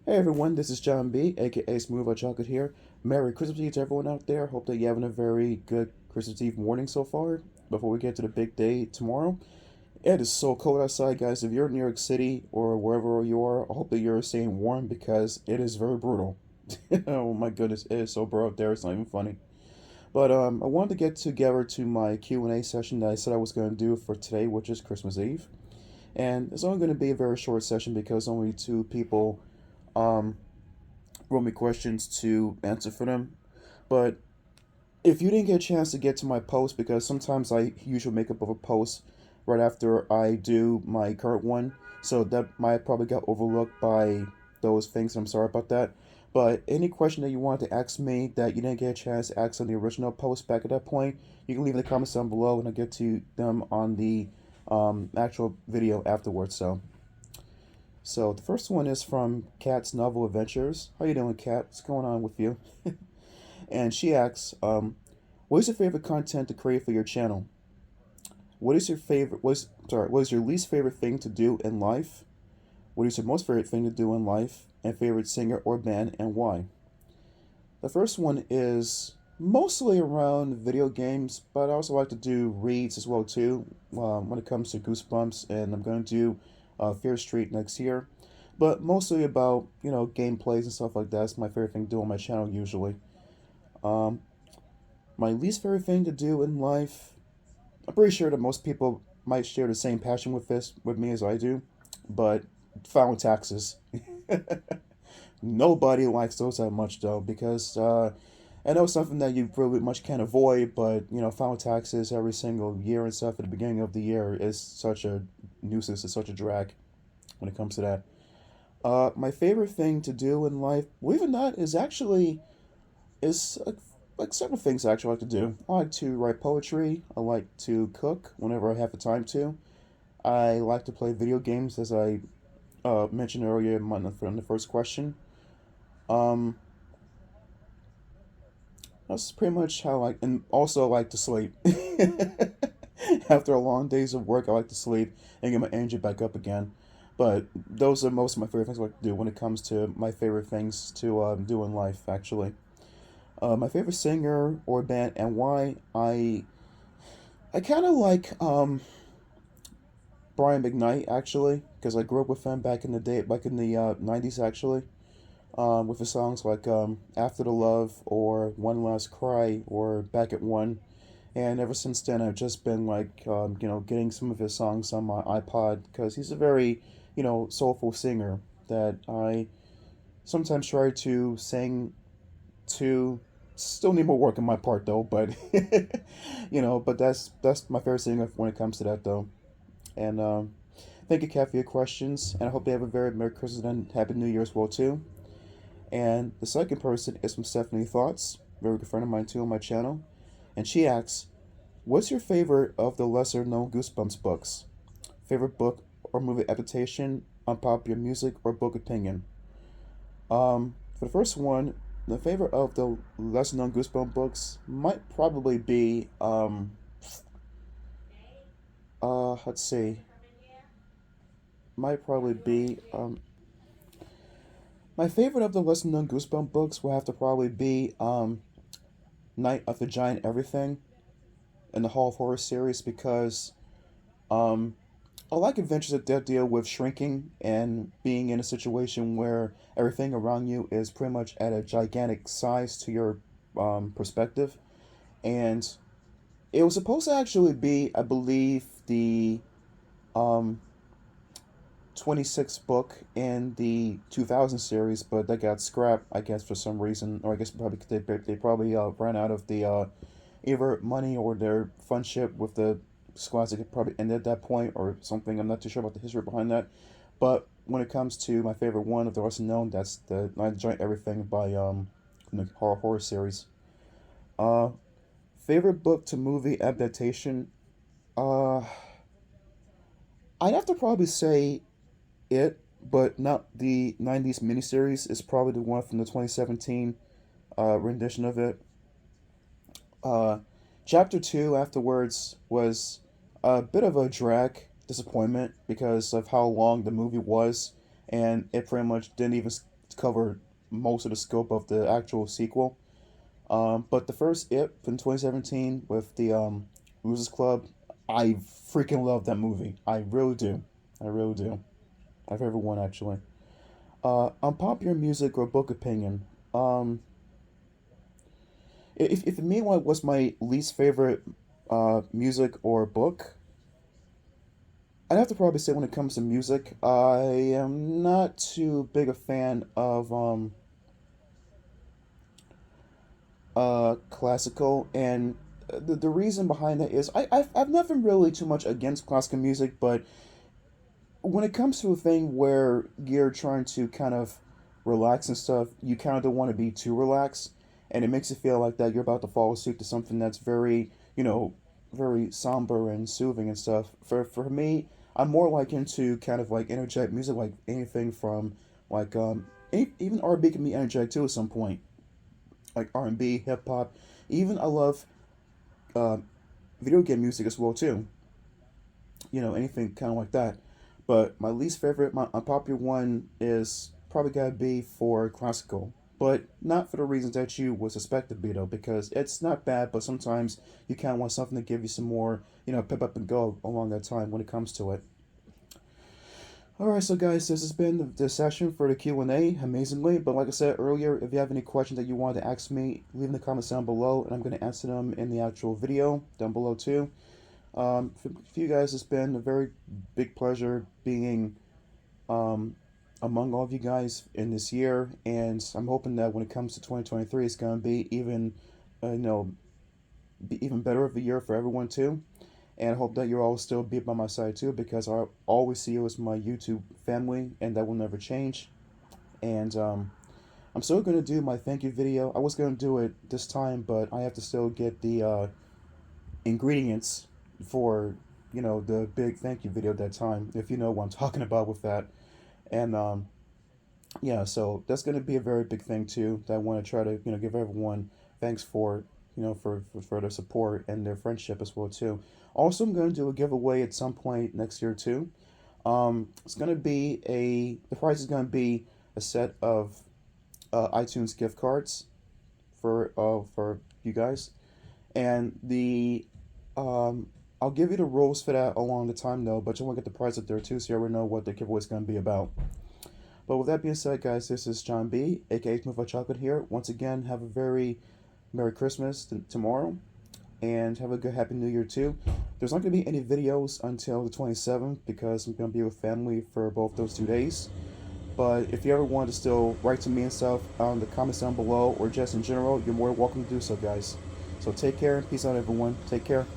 Hey everyone, this is John B, aka Smooth Like Chocolate here. Merry Christmas Eve to everyone out there. Hope that you're having a very good Christmas Eve morning so far. Before we get to the big day tomorrow, it is so cold outside, guys. If you're in New York City or wherever you are, I hope that you're staying warm because it is very brutal. Oh my goodness, it is so brutal out there. It's not even funny. But I wanted to get together to my Q&A session that I said I was going to do for today, which is Christmas Eve. And it's only going to be a very short session because only two people um, wrote me questions to answer for them. But if you didn't get a chance to get to my post, because sometimes I usually make up of a post right after I do my current one, so that might probably got overlooked by those things. I'm sorry about that. But any question that you wanted to ask me that you didn't get a chance to ask on the original post back at that point, you can leave in the comments down below, and I'll get to them on the actual video afterwards. So the first one is from Kat's Novel Adventures. How you doing, Kat? What's going on with you? And she asks, what is your favorite content to create for your channel? What is your least favorite thing to do in life? What is your most favorite thing to do in life? And favorite singer or band and why? The first one is mostly around video games, but I also like to do reads as well too. When it comes to Goosebumps, and I'm going to do Fear Street next year, but mostly about gameplays and stuff like that. That's my favorite thing to do on my channel usually. Um, my least favorite thing to do in life, I'm pretty sure that most people might share the same passion with this with me as I do, but filing taxes. Nobody likes those that much though, because I know it's something that you really much can't avoid, but filing taxes every single year and stuff at the beginning of the year is such a nuisance, it's such a drag when it comes to that. My favorite thing to do in life, believe it or not, is like several things I actually like to do. I like to write poetry. I like to cook whenever I have the time to. I like to play video games, as I mentioned earlier in the first question. Um, that's pretty much how I and also I like to sleep. After a long days of work, I like to sleep and get my energy back up again. But those are most of my favorite things I like to do when it comes to my favorite things to do in life, actually. My favorite singer or band and why I kind of like Brian McKnight actually because I grew up with him back in the day, back in the '90s actually, with his songs like "After the Love" or "One Last Cry" or "Back at One." And ever since then, I've just been like getting some of his songs on my iPod because he's a very soulful singer that I sometimes try to sing to. Still need more work on my part though, but but that's my favorite singer when it comes to that though. And thank you, Kat, for your questions, and I hope you have a very Merry Christmas and Happy New Year as well too. And the second person is from Stephanie Thoughts, very good friend of mine too on my channel, and she asks, "What's your favorite of the lesser known Goosebumps books? Favorite book or movie adaptation, unpopular music, or book opinion?" For the first one, the favorite of the lesser known Goosebumps books might probably be let's see, might probably be my favorite of the lesser known Goosebumps books will have to probably be Night of the Giant Everything in the Hall of Horror series because um I like adventures that deal with shrinking and being in a situation where everything around you is pretty much at a gigantic size to your perspective. And it was supposed to actually be, I believe, the um, 26th book in the 2000 series, but that got scrapped, I guess, for some reason. Or I guess probably they probably ran out of the either money or their friendship with the Scholastic probably ended at that point or something. I'm not too sure about the history behind that. But when it comes to my favorite one of the lesser known, that's the Night of the Giant Everything by the horror series. Uh, Favorite book to movie adaptation. Uh, I'd have to probably say it, but not the '90s miniseries. It's probably the one from the 2017 rendition of it. Uh, Chapter 2 afterwards was a bit of a drag disappointment because of how long the movie was, and it pretty much didn't even cover most of the scope of the actual sequel. But the first It from 2017 with the Losers Club, I freaking love that movie. I really do. I really do. My favorite one, actually. Unpopular music or book opinion. Um, if Meanwhile was my least favorite music or book, I'd have to probably say when it comes to music, I am not too big a fan of classical, and the reason behind that is I've nothing really too much against classical music, but when it comes to a thing where you're trying to kind of relax and stuff, you kind of don't want to be too relaxed, and it makes you feel like that you're about to fall asleep to something that's very, very somber and soothing and stuff. For me, I'm more like into kind of like energetic music, like anything from like even R&B can be energetic too at some point, like R&B, hip hop. Even I love uh, video game music as well too. Anything kind of like that. But my least favorite, my unpopular one is probably gotta be for classical, but not for the reasons that you would suspect to be though, because it's not bad, but sometimes you kind of want something to give you some more, pep up and go along that time when it comes to it. All right, so guys, this has been the session for the Q&A, amazingly. But like I said earlier, if you have any questions that you wanted to ask me, leave in the comments down below, and I'm going to answer them in the actual video down below too. For you guys, it's been a very big pleasure being um, among all of you guys in this year, and I'm hoping that when it comes to 2023, it's going to be even, be even better of a year for everyone too. And I hope that you'll all still be by my side too, because I always see you as my YouTube family, and that will never change. And I'm still gonna do my thank you video. I was gonna do it this time, but I have to still get the ingredients for the big thank you video that time, if you know what I'm talking about with that. And yeah, so that's gonna be a very big thing too. That I want to try to give everyone thanks for for their support and their friendship as well too. Also, I'm gonna do a giveaway at some point next year too. It's gonna be the price is gonna be a set of iTunes gift cards for you guys, and the I'll give you the rules for that along the time though, but you want to get the price up there too, so you already know what the giveaway is gonna be about. But with that being said, guys, this is John B, aka Smooth Like Chocolate here. Once again, have a very Merry Christmas tomorrow, and have a good Happy New Year too. There's not going to be any videos until the 27th because I'm going to be with family for both those 2 days. But if you ever want to still write to me and stuff on the comments down below, or just in general, you're more welcome to do so, guys. So take care and peace out, everyone. Take care.